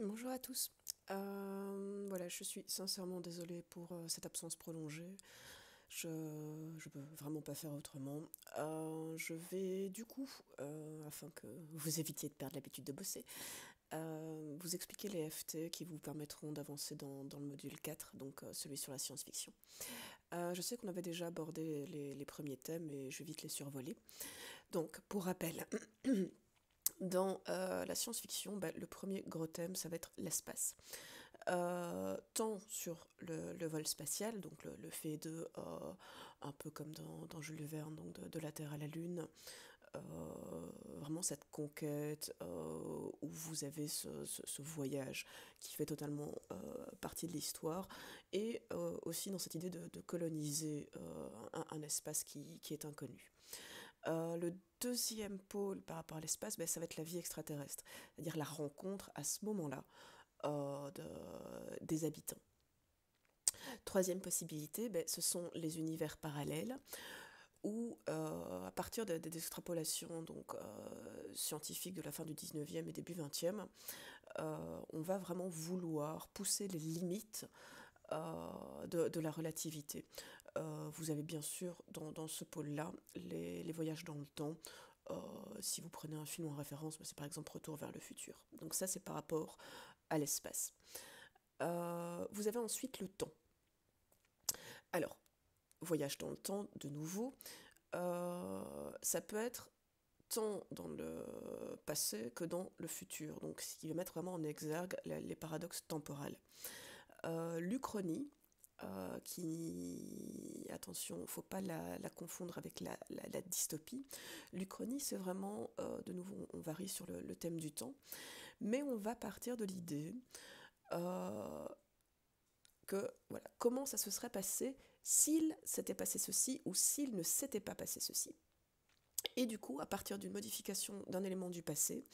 Bonjour à tous. Voilà, je suis sincèrement désolée pour cette absence prolongée. Je ne peux vraiment pas faire autrement. Je vais du coup, afin que vous évitiez de perdre l'habitude de bosser, vous expliquer les FT qui vous permettront d'avancer dans le module 4, donc celui sur la science-fiction. Je sais qu'on avait déjà abordé les premiers thèmes et je vais vite les survoler. Donc, pour rappel, dans la science-fiction, le premier gros thème, ça va être l'espace. Tant sur le vol spatial, donc le fait de, un peu comme dans Jules Verne, donc de la Terre à la Lune, vraiment cette conquête où vous avez ce voyage qui fait totalement partie de l'histoire, et aussi dans cette idée de coloniser un espace qui est inconnu. Le deuxième pôle par rapport à l'espace, ça va être la vie extraterrestre, c'est-à-dire la rencontre à ce moment-là des habitants. Troisième possibilité, ce sont les univers parallèles où, à partir des extrapolations donc, scientifiques de la fin du 19e et début 20e, on va vraiment vouloir pousser les limites de la relativité. Vous avez bien sûr dans ce pôle-là les voyages dans le temps. Si vous prenez un film en référence, c'est par exemple Retour vers le futur. Donc ça, c'est par rapport à l'espace. Vous avez ensuite le temps. Alors, voyage dans le temps, de nouveau, ça peut être tant dans le passé que dans le futur, donc ce qui va mettre vraiment en exergue les paradoxes temporels. L'Uchronie, qui, attention, il ne faut pas la confondre avec la dystopie. L'Uchronie, c'est vraiment, de nouveau, on varie sur le thème du temps, mais on va partir de l'idée euh, que, voilà, comment ça se serait passé s'il s'était passé ceci ou s'il ne s'était pas passé ceci. Et du coup, à partir d'une modification d'un élément du passé,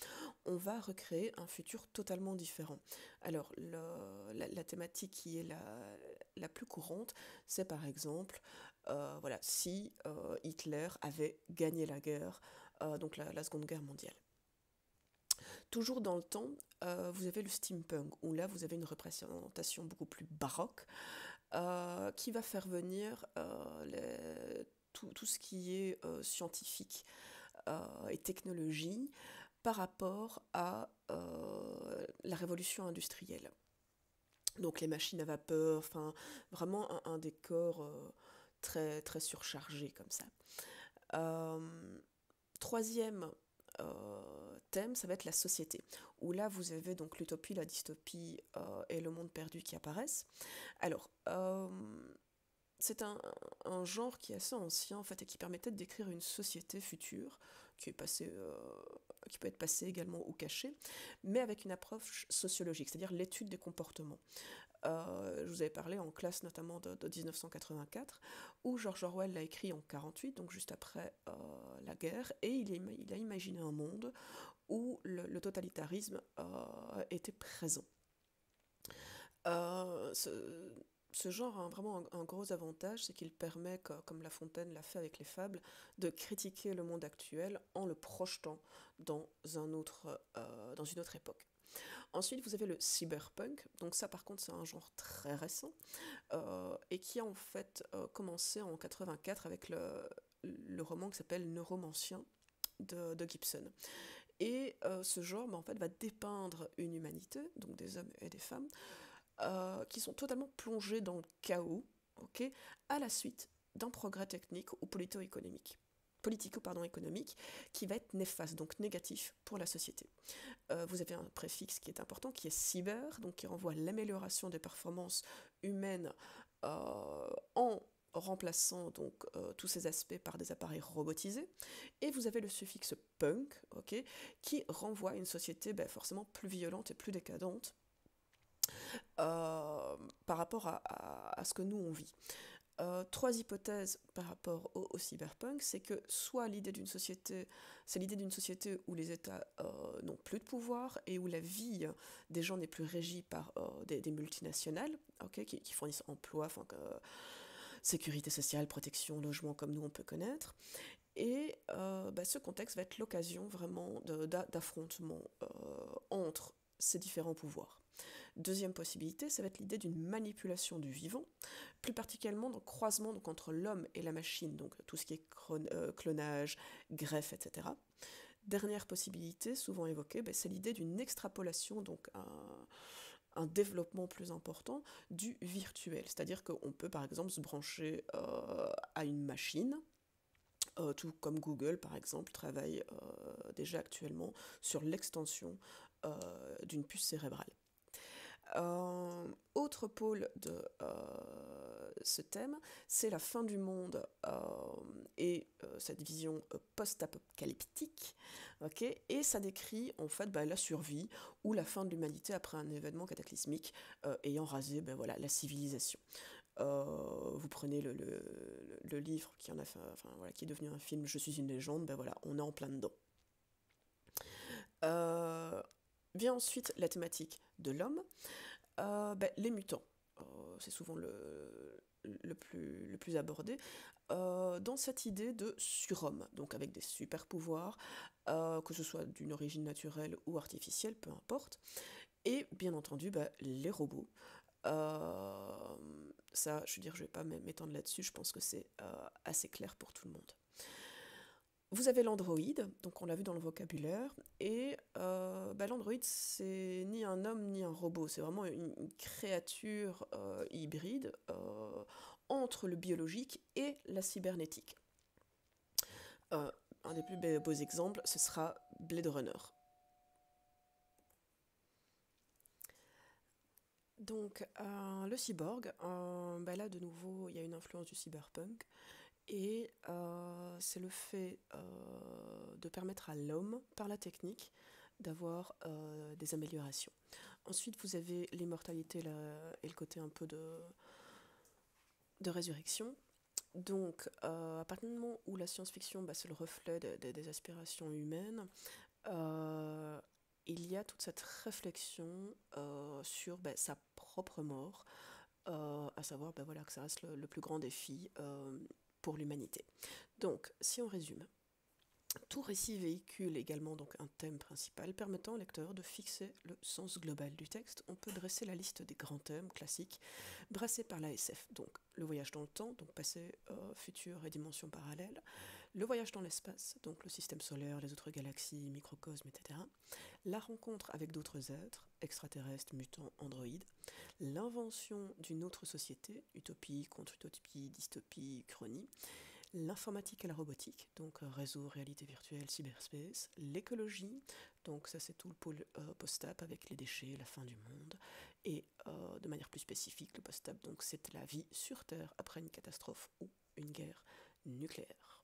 on va recréer un futur totalement différent. Alors, la thématique qui est la plus courante, c'est par exemple, voilà, si Hitler avait gagné la guerre, donc la Seconde Guerre mondiale. Toujours dans le temps, vous avez le steampunk, où là, vous avez une représentation beaucoup plus baroque, qui va faire venir tout ce qui est scientifique et technologie par rapport à la révolution industrielle. Donc les machines à vapeur, enfin vraiment un décor très, très surchargé comme ça. Euh, Troisième thème, ça va être la société, où là vous avez donc l'utopie, la dystopie et le monde perdu qui apparaissent. Alors, c'est un genre qui est assez ancien en fait et qui permettait de décrire une société future qui est passée, qui peut être passée également ou cachée, mais avec une approche sociologique, c'est-à-dire l'étude des comportements. Je vous avais parlé en classe notamment de 1984, où George Orwell l'a écrit en 48, donc juste après la guerre, et il a imaginé un monde où le totalitarisme était présent. Ce genre a vraiment un gros avantage, c'est qu'il permet, comme La Fontaine l'a fait avec les fables, de critiquer le monde actuel en le projetant dans dans une autre époque. Ensuite, vous avez le cyberpunk, donc ça par contre c'est un genre très récent, et qui a en fait commencé en 84 avec le roman qui s'appelle Neuromancien de Gibson. Et ce genre en fait, va dépeindre une humanité, donc des hommes et des femmes, qui sont totalement plongés dans le chaos, ok, à la suite d'un progrès technique ou politico-économique économique, qui va être néfaste, donc négatif pour la société. Vous avez un préfixe qui est important, qui est cyber, donc qui renvoie à l'amélioration des performances humaines en remplaçant donc tous ces aspects par des appareils robotisés. Et vous avez le suffixe punk, ok, qui renvoie à une société forcément plus violente et plus décadente par rapport à ce que nous on vit. Trois hypothèses par rapport au cyberpunk, c'est que soit l'idée d'une société, c'est l'idée d'une société où les États n'ont plus de pouvoir et où la vie des gens n'est plus régie par des multinationales, okay, qui fournissent emploi, sécurité sociale, protection, logement, comme nous on peut connaître. Et ce contexte va être l'occasion vraiment d'affrontements entre ces différents pouvoirs. Deuxième possibilité, ça va être l'idée d'une manipulation du vivant, plus particulièrement dans le croisement donc, entre l'homme et la machine, donc tout ce qui est clonage, greffe, etc. Dernière possibilité, souvent évoquée, c'est l'idée d'une extrapolation, donc un développement plus important du virtuel. C'est-à-dire qu'on peut par exemple se brancher à une machine, tout comme Google par exemple travaille déjà actuellement sur l'extension d'une puce cérébrale. Autre pôle de ce thème, c'est la fin du monde et cette vision post-apocalyptique, okay, et ça décrit en fait la survie ou la fin de l'humanité après un événement cataclysmique ayant rasé voilà, la civilisation. Vous prenez le livre qui, en a fait, voilà, qui est devenu un film Je suis une légende, voilà, on est en plein dedans. Vient ensuite la thématique de l'homme, les mutants. C'est souvent le plus abordé, dans cette idée de surhomme, donc avec des super pouvoirs, que ce soit d'une origine naturelle ou artificielle, peu importe, et bien entendu les robots. Ça, je veux dire, je vais pas m'étendre là-dessus, je pense que c'est assez clair pour tout le monde. Vous avez l'androïde, donc on l'a vu dans le vocabulaire, et l'androïde c'est ni un homme ni un robot, c'est vraiment une créature hybride entre le biologique et la cybernétique. Un des plus beaux exemples, ce sera Blade Runner. Donc le cyborg, là de nouveau il y a une influence du cyberpunk, et c'est le fait de permettre à l'homme, par la technique, d'avoir des améliorations. Ensuite, vous avez l'immortalité et le côté un peu de résurrection. Donc, à partir du moment où la science-fiction, c'est le reflet des aspirations humaines, il y a toute cette réflexion sur sa propre mort, à savoir voilà, que ça reste le plus grand défi pour l'humanité. Donc, si on résume, tout récit véhicule également donc un thème principal permettant au lecteur de fixer le sens global du texte. On peut dresser la liste des grands thèmes classiques brassés par la SF. Donc le voyage dans le temps, donc passé, futur et dimensions parallèles. Le voyage dans l'espace, donc le système solaire, les autres galaxies, microcosmes, etc. La rencontre avec d'autres êtres, extraterrestres, mutants, androïdes. L'invention d'une autre société, utopie, contre-utopie, dystopie, uchronie. L'informatique et la robotique, donc réseau, réalité virtuelle, cyberspace, l'écologie, donc ça c'est tout le pôle post-ap avec les déchets, la fin du monde, et de manière plus spécifique, le post-ap, donc c'est la vie sur Terre après une catastrophe ou une guerre nucléaire.